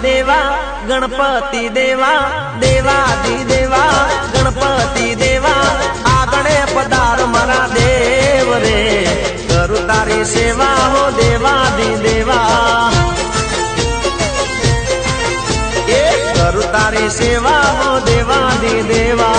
देवा गणपति देवा देवादि देवा गणपति देवा आगणे पधार मारा देव रे करू तारी सेवा हो देवादि देवा करू तारी सेवा हो देवादि देवा।